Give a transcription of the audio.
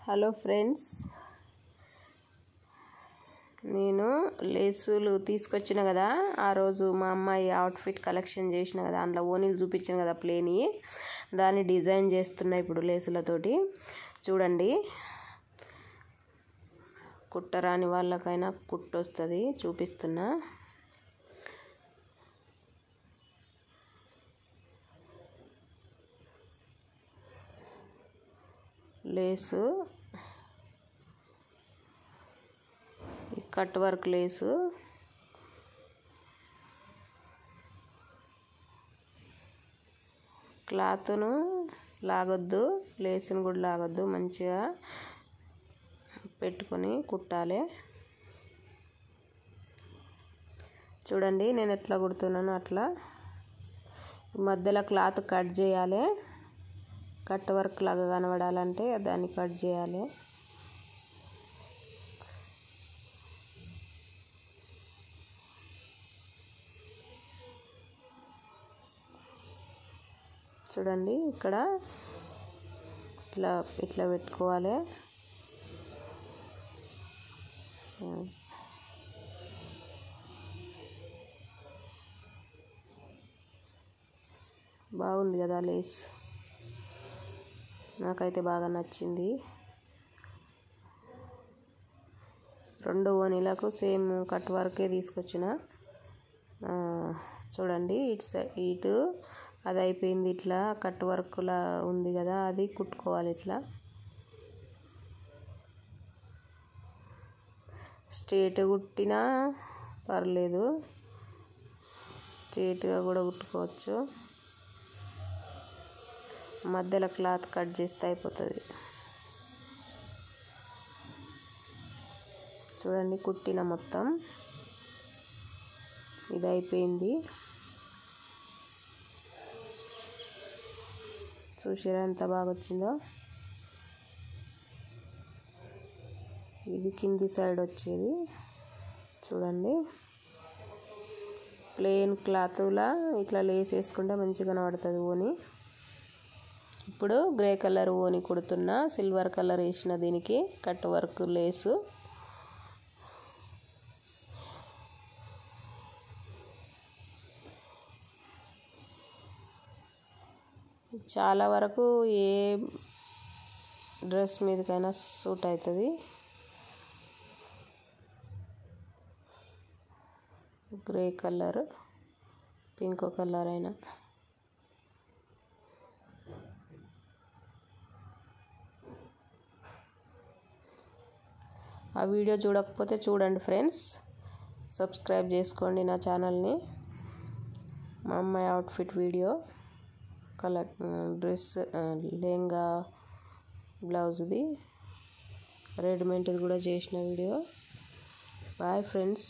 Hello friends, నేను లేసులు తీసుకొచ్చిన కదా ఆ రోజు మా అమ్మాయి అవుట్ఫిట్ కలెక్షన్ చేసిన కదా, అందులో ఓనీలు చూపించాను కదా ప్లేని, దాన్ని డిజైన్ చేస్తున్నా ఇప్పుడు లేసులతోటి. చూడండి, కుట్టరాని వాళ్ళకైనా కుట్టొస్తుంది, చూపిస్తున్నా. లేసు కట్ వర్క్ లేసు, క్లాత్ను లాగొద్దు, లేసును కూడా లాగొద్దు, మంచిగా పెట్టుకొని కుట్టాలి. చూడండి నేను ఎట్లా కుడుతున్నానో అట్లా. మధ్యలో క్లాత్ కట్ చేయాలి, కట్ వర్క్ లాగా కనబడాలంటే దాన్ని కట్ చేయాలి. చూడండి ఇక్కడ ఇట్లా పెట్టుకోవాలి. బాగుంది కదా లేస్, నాకైతే బాగా నచ్చింది. రెండు ఓనీలకు సేమ్ కట్ వర్కే తీసుకొచ్చిన. చూడండి ఇటు అది అయిపోయింది, ఇట్లా కట్ వర్క్లా ఉంది కదా, అది కుట్టుకోవాలి. ఇట్లా స్ట్రేట్ కుట్టినా పర్లేదు, స్ట్రేట్గా కూడా కుట్టుకోవచ్చు. మధ్యలో క్లాత్ కట్ చేస్తే అయిపోతుంది. చూడండి కుట్టిన మొత్తం, ఇది అయిపోయింది. చూసారా ఎంత బాగా వచ్చిందో. ఇది కింది సైడ్ వచ్చేది. చూడండి ప్లెయిన్ క్లాత్లా ఇట్లా లేస్ వేసుకుంటే మంచిగా కనబడుతుంది ఓని. ఇప్పుడు గ్రే కలర్ ఓని కుడుతున్నా, సిల్వర్ కలర్ వేసిన దీనికి కట్ వర్క్ లేసు. చాలా వరకు ఏ డ్రెస్ మీదకైనా సూట్ అవుతుంది. గ్రే కలర్, పింక్ కలర్ అయినా. ఆ వీడియో చూడకపోతే చూడండి ఫ్రెండ్స్, సబ్స్క్రైబ్ చేసుకోండి నా ఛానల్ని. మా అమ్మాయి అవుట్ఫిట్ వీడియో, డ్రెస్, లెహంగా, బ్లౌజ్ది, రెడీమేడ్ది కూడా చేసిన వీడియో. Bye friends.